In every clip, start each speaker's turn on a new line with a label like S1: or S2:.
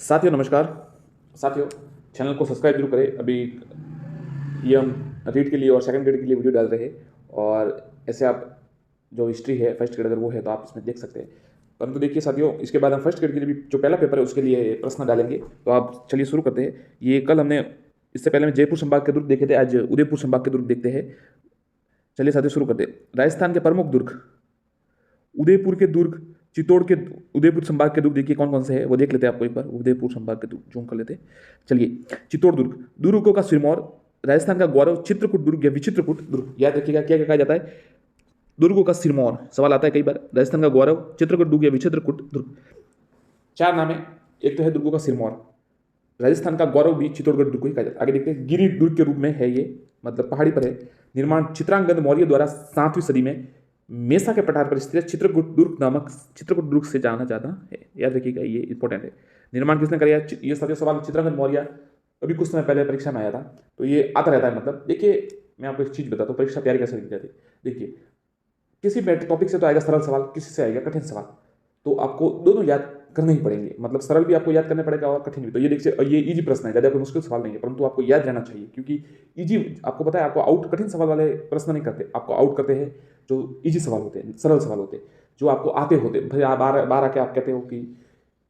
S1: साथियों नमस्कार। साथियों, चैनल को सब्सक्राइब जरूर करें। अभी ये हम रीड के लिए और सेकंड ग्रेड के लिए वीडियो डाल रहे हैं, और ऐसे आप जो हिस्ट्री है फर्स्ट ग्रेड अगर वो है तो आप इसमें देख सकते हैं। परंतु देखिए साथियों, इसके बाद हम फर्स्ट ग्रेड के लिए भी जो पहला पेपर है उसके लिए प्रश्न डालेंगे। तो आप चलिए शुरू करते हैं। ये कल हमने इससे पहले में जयपुर संभाग के दुर्ग देखे थे, आज उदयपुर संभाग के दुर्ग देखते हैं। चलिए साथियों शुरू करते हैं। राजस्थान के प्रमुख दुर्ग, उदयपुर के दुर्ग, चित्तौड़ के, उदयपुर संभाग के दुर्ग देखिए कौन कौन से हैं वो देख लेते हैं आपको एक बार। उदयपुर संभाग के दुर्ग जूम कर लेते हैं। चलिए, चित्तौड़ दुर्ग, दुर्गों का सिरमौर, राजस्थान का गौरव, चित्रकूट दुर्ग या विचित्रकूट दुर्ग। याद रखिएगा क्या क्या कहा जाता है, दुर्गों का सिरमौर सवाल आता है कई बार। राजस्थान का गौरव, चित्रकूट दुर्ग या विचित्रकूट दुर्ग। चार नाम है, एक तो है दुर्गों का सिरमौर, राजस्थान का गौरव भी चित्तौड़गढ़ दुर्ग को ही कहा जाता है। आगे देखते हैं, गिरि दुर्ग के रूप में है ये, मतलब पहाड़ी पर है। निर्माण चित्रांगद मौर्य द्वारा 7वीं सदी में मेसा के पठार पर स्थित है। चित्रकूट दुर्ग नामक चित्रकूट दुर्ग से जाना जाता है। याद रखिएगा ये इंपॉर्टेंट है। निर्माण किसने कराया, ये सारे सवाल चित्रांगद मौर्य अभी कुछ समय पहले परीक्षा में आया था, तो ये आता रहता है। मतलब देखिए, मैं आपको एक चीज बताता हूँ, परीक्षा तैयारी कैसे की जाती है। देखिए, किसी टॉपिक से तो आएगा सरल सवाल, किसी से आएगा कठिन सवाल, तो आपको दोनों याद करने ही पड़ेंगे। मतलब सरल भी आपको याद करना पड़ेगा और कठिन भी। तो ये देखिए, ये इजी प्रश्न है, ज़्यादा कोई मुश्किल सवाल नहीं है, परंतु आपको याद रहना चाहिए, क्योंकि इजी, आपको पता है, आपको आउट कठिन सवाल वाले प्रश्न नहीं करते, आपको आउट करते हैं जो इजी सवाल होते हैं, सरल सवाल होते हैं, जो आपको आते होते हैं। भाई आप बार आके आप कहते हो कि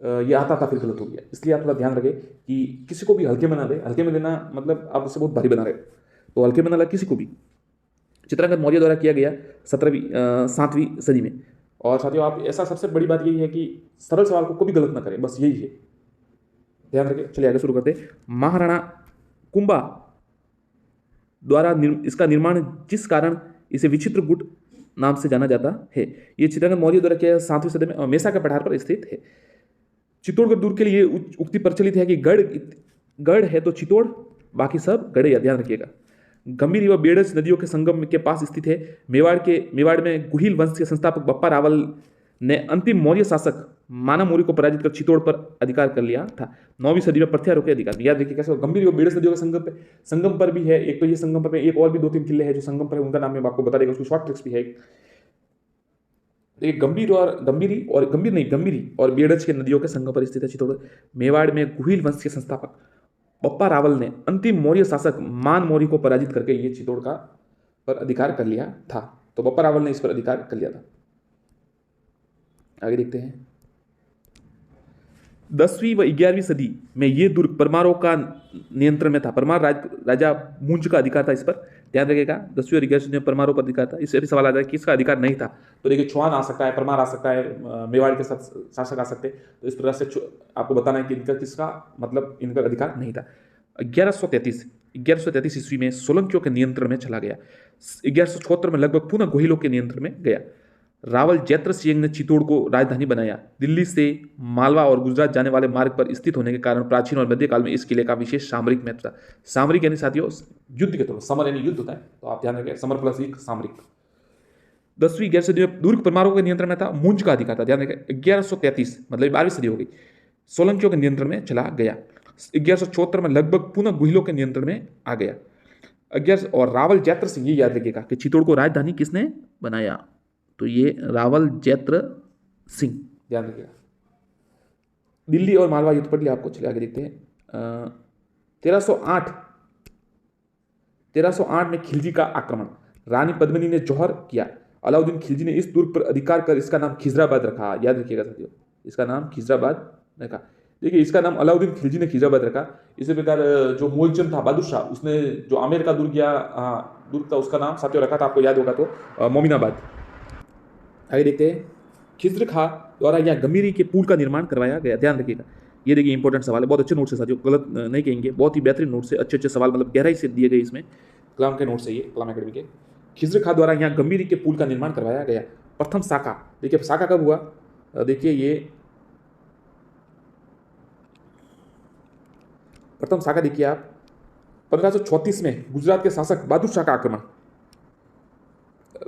S1: ये आता था फिर गलत हो गया। इसलिए आप थोड़ा ध्यान रखें कि किसी को भी हल्के में ना दे। हल्के में देना मतलब आप उससे बहुत भारी बना रहे, तो हल्के में ना ला किसी को भी। चित्रांगद मौर्य द्वारा किया गया 7वीं सदी में। और साथियों, आप ऐसा सबसे बड़ी बात यही है कि सरल सवाल को कभी गलत ना करें, बस यही है, ध्यान रखें। चलिए आगे शुरू करते हैं। महाराणा कुंभा द्वारा इसका निर्माण, जिस कारण इसे विचित्रकूट नाम से जाना जाता है। ये चित्रांगद मौर्य द्वारा किया 7वीं सदी में और मेसा के पठार पर स्थित है। चित्तौड़गढ़ दुर्ग के लिए उक्ति प्रचलित है कि गढ़ है तो चित्तौड़, बाकी सब गढ़, ध्यान रखिएगा। गंभीर व बेड़ज नदियों के संगम के पास स्थित है। मेवाड़ में गुहिल वंश के संस्थापक बप्पा रावल ने अंतिम मौर्य शासक माना मौर्य को पराजित कर चित्तौड़ पर अधिकार कर लिया था। 9वीं सदी में प्रत्यारोप के अधिकार। याद रखिए कैसे, गंभीर व बेड़ज नदियों के संगम पर भी है। एक तो ये संगम पर, एक और भी 2-3 किले हैं जो संगम पर है, उनका नाम मैं आपको बता देगा, उसकी शॉर्ट ट्रिक्स भी है। एक गंभीर और बेड़ज के नदियों के संगम पर स्थित है चित्तौड़। मेवाड़ में गुहिल वंश के संस्थापक बप्पा रावल ने अंतिम मौर्य शासक मान मौर्य को पराजित करके ये चित्तौड़ का पर अधिकार कर लिया था। तो बप्पा रावल ने इस पर अधिकार कर लिया था। आगे देखते हैं। 10वीं व 11वीं सदी में ये दुर्ग परमारों का नियंत्रण में था। परमार राजा मुंज का अधिकार था इस पर, ध्यान रखिएगा। 10वीं और 11वीं सदी में परमारों पर अधिकार था। इससे भी सवाल आता है कि इसका अधिकार नहीं था, तो देखिए चौहान आ सकता है, परमार आ सकता है, मेवाड़ के साथ शासक आ सकते। तो इस प्रकार से आपको बताना है कि इनका किसका, मतलब इनका अधिकार नहीं था। 1133 ईस्वी में सोलंकियों के नियंत्रण में चला गया। 1176 में लगभग पुनः गोहिलों के नियंत्रण में गया। रावल जैत्र सिंह ने चित्तौड़ को राजधानी बनाया। दिल्ली से मालवा और गुजरात जाने वाले मार्ग पर स्थित होने के कारण प्राचीन और मध्यकाल में इस किले का विशेष सामरिक महत्व था। सामरिक यानी साथियों युद्ध के तौर पर, समर यानी युद्ध होता है, तो आप ध्यान रखें, समर प्लस एक सामरिक। 10वीं 11वीं सदी में दुर्ग परमारों के नियंत्रण में था, मुंज का अधिकार था, ध्यान रखें। 1133 मतलब 12वीं सदी हो गई, सोलंकियों के नियंत्रण में चला गया। 1174 में लगभग पुनः गुहिलों के नियंत्रण में आ गया। 11 और रावल जैत्र सिंह, ये याद रखिएगा कि चित्तौड़ को राजधानी किसने बनाया, तो ये रावल जैत्र सिंह, ध्यान रखिएगा। दिल्ली और मालवा युद्ध पढ़ लिया आपको। चलिए आगे देखते हैं। 1308 में खिलजी का आक्रमण, रानी पद्मिनी ने जौहर किया। अलाउद्दीन खिलजी ने इस दुर्ग पर अधिकार कर इसका नाम खिजराबाद रखा। याद रखिएगा साथियों, इसका नाम खिजराबाद रखा। देखिए, इसका नाम अलाउद्दीन खिलजी ने खिजराबाद रखा। इसी प्रकार जो मुअज्जम था बादशाह, उसने जो आमेर का दुर्ग या दुर्ग था उसका नाम साथियों रखा था, आपको याद होगा तो, मोमिनाबाद। आगे देखते हैं। खिज्र खां द्वारा यहाँ गंभीरी के पुल का निर्माण करवाया गया। ध्यान रखिएगा, ये देखिए इंपॉर्टेंट सवाल है, बहुत अच्छे नोट से साथियों, गलत नहीं कहेंगे, बहुत ही बेहतरीन नोट से, अच्छे सवाल, मतलब गहराई से दिए गए इसमें, कलाम के नोट से, ये कलाम अकेडमी के। खिज्र खां द्वारा यहाँ गंभीरी के पुल का निर्माण करवाया गया। प्रथम शाखा, देखिए शाखा कब हुआ, देखिए ये प्रथम शाखा देखिए आप, 1534 में गुजरात के शासक बहादुर शाह का आक्रमण,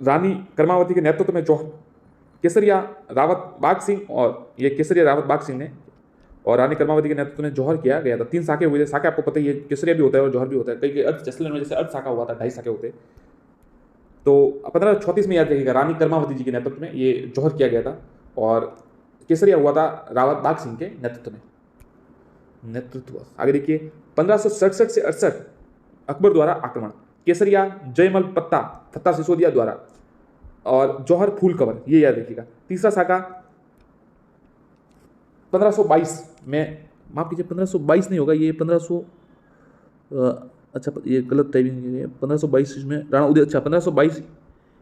S1: रानी कर्मावती के नेतृत्व में केसरिया रावत बाग सिंह, और ये केसरिया रावत बाग सिंह ने और रानी कर्मावती के नेतृत्व में जौहर किया गया था। 3 शाखे हुए थे। शाखे आपको पता ही है, केसरिया भी होता है और जौहर भी होता है। कई अर्थ जैसलमेर में जैसे अर्थ शाखा हुआ था, 2.5 शाखे होते। तो 1534 में याद रखिएगा, रानी कर्मावती जी के नेतृत्व में ये जौहर किया गया था, और केसरिया हुआ था रावत बाग सिंह के नेतृत्व में। नेतृत्व। आगे देखिए 1567 से 68 अकबर द्वारा आक्रमण, केसरिया जयमल फत्ता सिसोदिया द्वारा, और जौहर फूल कवर, ये याद रखिएगा। तीसरा साका 1522 में, माफ कीजिए 1522 नहीं होगा, ये 1500, अच्छा ये गलत टाइमिंग है, 1522 में राणा उदय, अच्छा 1522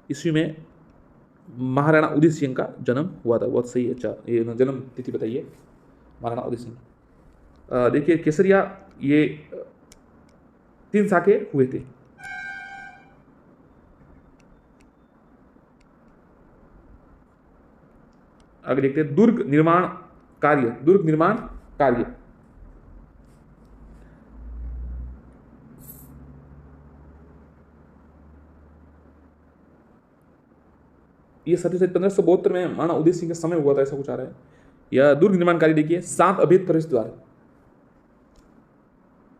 S1: ईस्वी में महाराणा उदय सिंह का जन्म हुआ था, बहुत सही है। अच्छा ये जन्म तिथि बताइए महाराणा उदय सिंह। देखिए केसरिया ये 3 साके हुए थे। आगे देखते हैं दुर्ग निर्माण कार्य। ये 1572 में महाराणा उदय सिंह के समय हुआ था, ऐसा कुछ आ रहा है। या दुर्ग निर्माण कार्य देखिए 7 अभेद प्रवेश द्वार,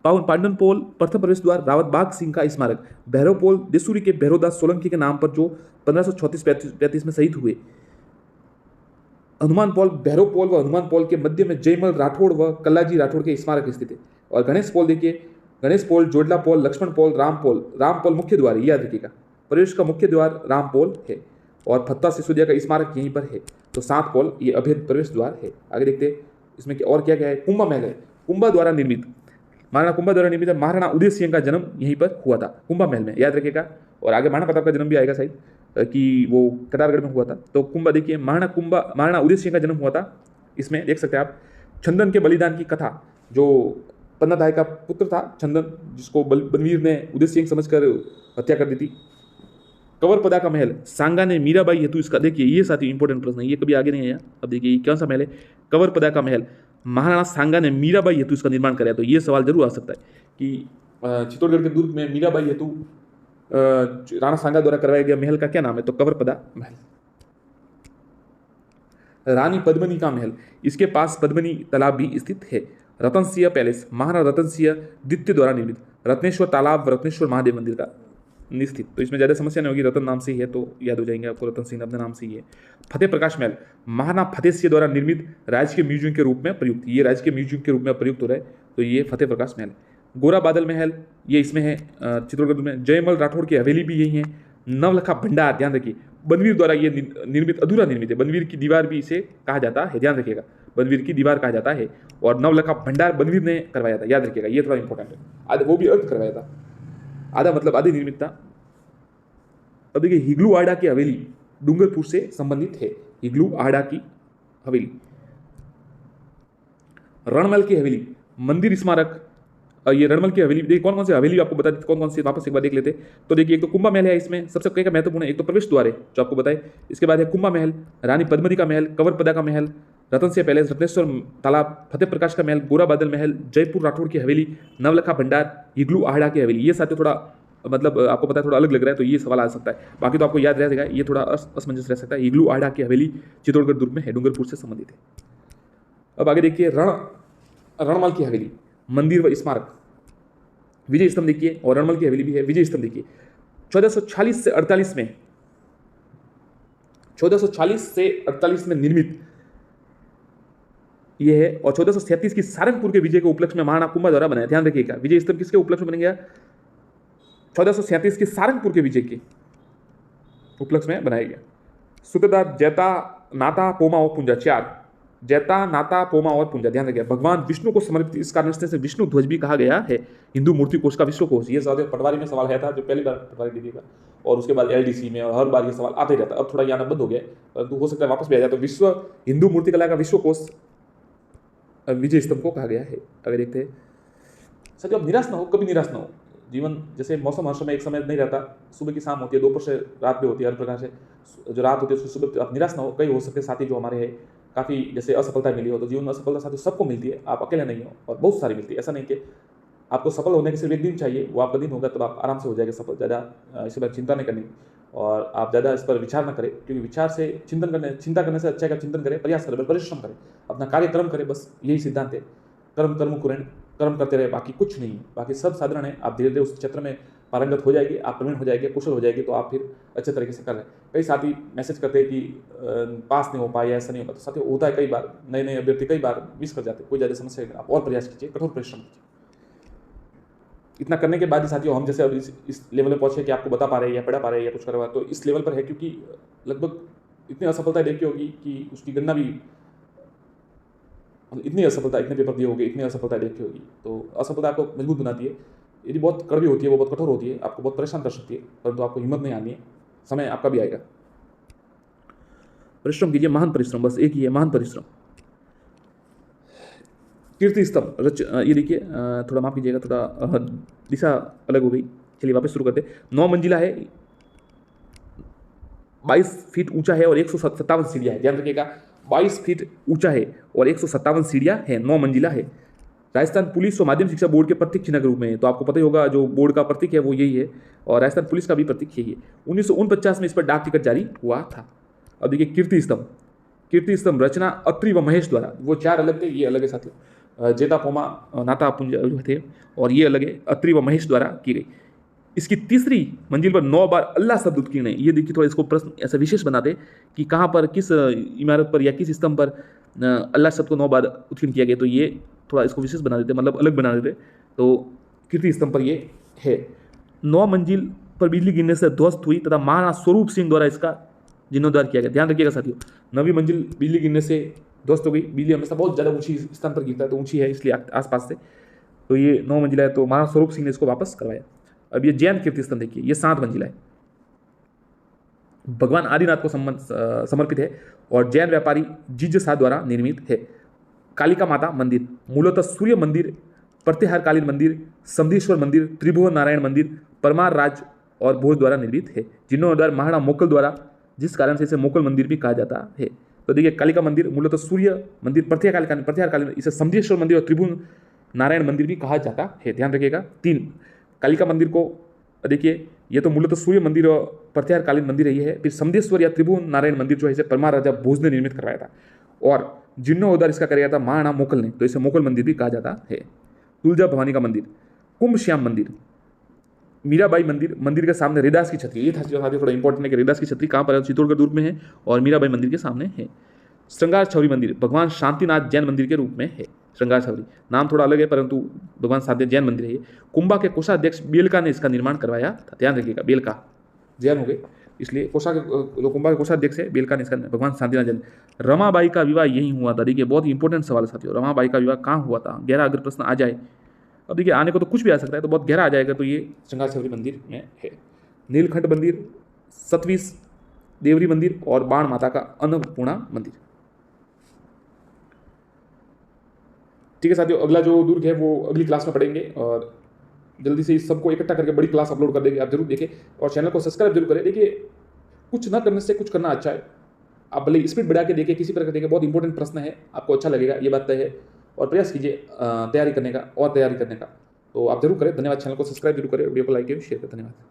S1: पांडन पोल प्रथम प्रवेश द्वार, रावत बाग सिंह का स्मारक, भैरव पोल देसूरी के भैरवदास सोलंकी के नाम पर जो 1534-35 में शहीद हुए, हनुमान पोल, भैरव पोल व हनुमान पोल के मध्य में जयमल राठौड़ व कल्लाजी राठौड़ के स्मारक स्थित है। और गणेश पोल देखिए, गणेश पोल, जोडला पोल, लक्ष्मण पोल, राम पोल मुख्य द्वार, याद रखिएगा प्रवेश का मुख्य द्वार राम पोल है, और फत्ता सिसोदिया का स्मारक यहीं पर है। तो 7 पोल ये अभेद प्रवेश द्वार है। आगे देखते हैं इसमें और क्या क्या है। कुंभा महल है, कुंभा द्वारा निर्मित, महाराणा कुंभा द्वारा निर्मित महाराणा उदय सिंह का जन्म यहीं पर हुआ था, कुंभा महल में, याद रखिएगा। और आगे महाराणा प्रताप का जन्म भी आएगा शायद, कि वो कटारगढ़ में हुआ था। तो कुंभा देखिए, महाराणा उदय सिंह का जन्म हुआ था, इसमें देख सकते हैं आप। चंदन के बलिदान की कथा, जो पन्नाधाय का पुत्र था चंदन, जिसको बलवीर ने उदय सिंह समझकर हत्या कर दी थी। कंवरपदा का महल, सांगा ने मीराबाई हेतु इसका, देखिए ये साथी इंपॉर्टेंट प्रश्न है, ये कभी आगे नहीं आया। अब देखिए कौन सा महल है, कंवरपदा का महल, महाराणा सांगा ने मीराबाई हेतु इसका निर्माण कराया। तो ये सवाल जरूर आ सकता है कि चित्तौड़गढ़ के दुर्ग में मीराबाई हेतु राणा सांगा द्वारा करवाया गया महल का क्या नाम है, तो कंवरपदा महल। रानी पद्मिनी का महल, इसके पास पद्मिनी तालाब भी स्थित है। रतन सिंह पैलेस, महाराणा रतन सिंह द्वितीय द्वारा निर्मित, रत्नेश्वर तालाब, रत्नेश्वर महादेव मंदिर का स्थित। तो इसमें ज़्यादा समस्या नहीं होगी, रतन नाम से ही है तो याद हो जाएंगे आपको, रतन सिंह अपने नाम से ही है। फतेह प्रकाश महल, महाराणा फतेह सिंह द्वारा निर्मित, राजकीय म्यूजियम के रूप में प्रयुक्त, ये राजकीय म्यूजियम के रूप में प्रयुक्त हो रहा है, तो ये फतेह प्रकाश महल। गोरा बादल महल, ये इसमें है चित्तौड़गढ़ में। जयमल राठौड़ की हवेली भी यही है। नवलखा भंडार, ध्यान रखिए बनवीर द्वारा ये निर्मित, अधूरा निर्मित है, बनवीर की दीवार भी इसे कहा जाता है, ध्यान रखिएगा बनवीर की दीवार कहा जाता है। और नवलखा भंडार बनवीर ने करवाया था, याद रखिएगा ये थोड़ा इंपॉर्टेंट है। आधा वो भी अर्थ करवाया था, आधा मतलब आधी निर्मित था। अब देखिए हिगलू आड़ा की हवेली डूंगरपुर से संबंधित है, हिगलू आड़ा की हवेली। रणमल की हवेली, मंदिर स्मारक, ये रणमल की हवेली, देखिए कौन कौन सी हवेली आपको बता देते, कौन कौन सी वापस एक बार देख लेते। तो देखिए एक तो कुंभा महल है, इसमें सबसे कई का महत्वपूर्ण है, एक तो प्रवेश द्वार है जो आपको बताए, इसके बाद है कुंभा महल, रानी पद्मिनी का महल, कंवरपदा का महल, रतन सिंह पैलेस, रत्नेश्वर तालाब, फतेह प्रकाश का महल, गोरा बादल महल, जयपुर राठौड़ की हवेली, नवलखा भंडार, हिगलू आड़ा की हवेली। ये साथ थोड़ा मतलब आपको पता है थोड़ा अलग लग रहा है, तो ये सवाल आ सकता है, बाकी तो आपको याद रहेगा, ये थोड़ा असमंजस रह सकता है। हिगलू आड़ा की हवेली चित्तौड़गढ़ दुर्ग में है, डूंगरपुर से संबंधित है। अब आगे देखिए रणमल की हवेली, मंदिर व स्मारक, विजय स्तंभ देखिए, और रणमल की हवेली भी है। विजय स्तंभ देखिए 1446 से 48 में, 1446 से 48 में निर्मित यह है, और 1437 की सारंगपुर के विजय के उपलक्ष्य में महाराणा कुंभा द्वारा बनाया। ध्यान रखिएगा विजय स्तंभ किसके उपलक्ष्य में बन गया, 1437 की सारंगपुर के विजय के उपलक्ष्य में बनाया गया। सूत्रधार जैता, नाता, पोमा और पुंजा, 4 जैता, नाता, पोमा और पुंजा, ध्यान रखिए भगवान विष्णु को समर्पित, इस कारण से विष्णु ध्वज भी कहा गया है। हिंदू मूर्ति कोश का विश्व कोश, ये सवाल पटवारी में सवाल है था, जो पहली बार पटवारी दीजिएगा, और उसके बाद LDC में, और हर बार ये सवाल आता ही रहता है। अब थोड़ा ये आना बंद हो गया, परंतु हो सकता है वापस भी आ जाए। तो विश्व हिंदू मूर्ति कला का विश्व कोश विजय स्तंभ को कहा गया है। अगर देखते हैं सर, अब निराश ना हो, कभी निराश ना हो। जीवन जैसे मौसम हर समय एक समय नहीं रहता, सुबह की शाम होती है, दोपहर से रात भी होती है, हर प्रकार से जो रात होती है उसकी सुबह। आप निराश ना हो, कई हो सकते साथी जो हमारे हैं काफ़ी जैसे असफलता मिली हो, तो जीवन में असफलता साथी सबको मिलती है, आप अकेले नहीं हो, और बहुत सारी मिलती है। ऐसा नहीं कि आपको सफल होने के सिर्फ एक दिन चाहिए, वो आपका दिन होगा तब आप आराम से हो जाएगा सफल। ज़्यादा इस पर चिंता नहीं करनी, और आप ज़्यादा इस पर विचार न करें, क्योंकि विचार से चिंता करने से अच्छा है कि चिंतन करें, प्रयास करें, परिश्रम करें, अपना कार्यक्रम करें, बस यही सिद्धांत है। कर्म कुरेण, कर्म करते रहे, बाकी कुछ नहीं, बाकी सब साधारण है। आप धीरे धीरे उस क्षेत्र में पारंगत हो जाएगी, आप प्रवीण हो जाएगी, कुशल हो जाएगी, तो आप फिर अच्छे तरीके से कर रहे हैं। कई साथी मैसेज करते हैं कि पास नहीं हो पाया, ऐसा नहीं होगा। तो साथियों होता है, कई बार नए नए अभ्यर्थी कई बार मिस कर जाते हैं, कोई ज़्यादा समस्या नहीं। आप और प्रयास कीजिए, कठोर परिश्रम कीजिए। इतना करने के बाद ही साथियों हम जैसे अब इस लेवल पर पहुंचे कि आपको बता पा रहे हैं या पढ़ा पा रहे हैं या कुछ कर रहा है, तो इस लेवल पर है क्योंकि लगभग इतनी असफलता देखी होगी कि उसकी गणना भी, मतलब इतनी असफलता, इतने पेपर दिए होंगे, इतनी असफलता देखी होगी। तो असफलता आपको मजबूत बनाती है। यदि बहुत कड़वी होती है, वो बहुत कठोर होती है, आपको बहुत परेशान कर सकती है, परंतु आपको हिम्मत नहीं आनी है, समय आपका भी आएगा। परिश्रम कीजिए, महान परिश्रम, बस एक ही है, महान परिश्रम। कीर्ति स्तंभ ये देखिए, थोड़ा माफ कीजिएगा, थोड़ा दिशा अलग हो गई। चलिए वापस शुरू करते। 9 मंजिला है, 22 फीट ऊंचा है और 157 सीढ़ियां है। ध्यान रखिएगा, 22 फीट ऊंचा है और 157 सीढ़ियां है, 9 मंजिला है। राजस्थान पुलिस और माध्यमिक शिक्षा बोर्ड के प्रतीक चिन्ह के रूप में है। तो आपको पता ही होगा जो बोर्ड का प्रतीक है वो यही है, और राजस्थान पुलिस का भी प्रतीक यही है। 1949 में इस पर डाक टिकट जारी हुआ था। अब देखिए कीर्ति स्तंभ, कीर्ति स्तंभ रचना अत्रि व महेश द्वारा। वो 4 अलग थे, ये अलग है साथियों। जेता पोमा नाता पुंज थे, और ये अलग है, अत्रि व महेश द्वारा की गई। इसकी तीसरी मंजिल पर 9 बार अल्लाह शब्द उत्कीर्ण है। ये देखिए थोड़ा इसको प्रश्न ऐसा विशेष बना दे कि कहाँ पर, किस इमारत पर या किस स्तंभ पर अल्लाह शब्द को 9 बार उत्कीर्ण किया गया। तो ये थोड़ा इसको विशेष बना देते, मतलब अलग बना देते। तो कीर्ति स्तंभ पर ये है। 9 मंजिल पर बिजली गिरने से ध्वस्त हुई तथा महाराणा स्वरूप सिंह द्वारा इसका जीर्णोद्धार किया गया। ध्यान रखिएगा साथियों, 9वीं मंजिल बिजली गिरने से ध्वस्त हो गई। बिजली हमेशा बहुत ज़्यादा ऊंची स्थान पर गिरता है, तो ऊंची है इसलिए आसपास से, तो ये 9 मंजिला है। तो महाराणा स्वरूप सिंह ने इसको वापस करवाया। अब ये जैन कीर्ति स्तंभ देखिए, ये 7 मंजिला है, भगवान आदिनाथ को समर्पित है और जैन व्यापारी जिज्ञसा द्वारा निर्मित है। कालिका माता मंदिर मूलतः सूर्य मंदिर, प्रत्याहारकालीन मंदिर, समधेश्वर मंदिर, त्रिभुवन नारायण मंदिर, परमार राज और भोज द्वारा निर्मित है, जीर्णोद्धार महाराणा मोकल द्वारा, जिस कारण से इसे मोकल मंदिर भी कहा जाता है। तो देखिए कालिका मंदिर मूलतः सूर्य मंदिर, प्रत्याहारकालीन, इसे समधेश्वर मंदिर और त्रिभुवन नारायण मंदिर भी कहा जाता है। ध्यान रखिएगा। 3 कालिका मंदिर को देखिए, ये तो मूलतः सूर्य मंदिर और प्रत्याहारकालीन मंदिर है, ये है। फिर समधेश्वर या त्रिभुवन नारायण मंदिर जो है इसे परमार राजा भोज ने निर्मित करवाया था, और जीर्णोद्धार इसका कराया था महाराणा मोकल ने, तो इसे मोकल मंदिर भी कहा जाता है। तुलजा भवानी का मंदिर, कुंभ श्याम मंदिर, मीराबाई मंदिर, मंदिर के सामने रेदास की छतरी। ये था थोड़ा इंपॉर्टेंट है कि रेदास की छतरी कहाँ पर है, चित्तौड़गढ़ दुर्ग में है, और मीराबाई मंदिर के सामने है। श्रृंगार छवरी मंदिर भगवान शांतिनाथ जैन मंदिर के रूप में है। श्रृंगार छवरी नाम थोड़ा अलग है, परंतु भगवान शांति जैन मंदिर है। कुंभा के कोषाध्यक्ष बेलका ने इसका निर्माण करवाया था। ध्यान रखिएगा, बेलका जैन हो गए, इसलिए कुंभा के कोषाध्यक्ष है, बेलका ने इसका, भगवान शांतिनाथ जैन। रमाबाई का विवाह यहीं हुआ था। देखिए बहुत इंपॉर्टेंट सवाल है साथियों, रमाबाई का विवाह कहाँ हुआ था, गहरा अगर प्रश्न आ जाए। अब देखिए आने को तो कुछ भी आ सकता है, तो बहुत गहरा आ जाएगा, तो ये श्रृंगार छवरी मंदिर में है। नीलकंठ मंदिर, सतवीस देवरी मंदिर और बाण माता का अन्नपूर्णा मंदिर। ठीक है साथियों, अगला जो दुर्ग है वो अगली क्लास में पढ़ेंगे, और जल्दी से इस सबको इकट्ठा करके बड़ी क्लास अपलोड कर देंगे, आप जरूर देखें और चैनल को सब्सक्राइब जरूर करें। देखिए कुछ ना करने से कुछ करना अच्छा है, आप भले स्पीड बढ़ा के देखिए, किसी प्रकार देखें, बहुत इंपॉर्टेंट प्रश्न है, आपको अच्छा लगेगा, ये बात तय है। और प्रयास कीजिए तैयारी करने का और तैयारी करने का, तो आप जरूर करें। धन्यवाद। चैनल को सब्सक्राइब जरूर करें, वीडियो को लाइक करें, शेयर करें। धन्यवाद।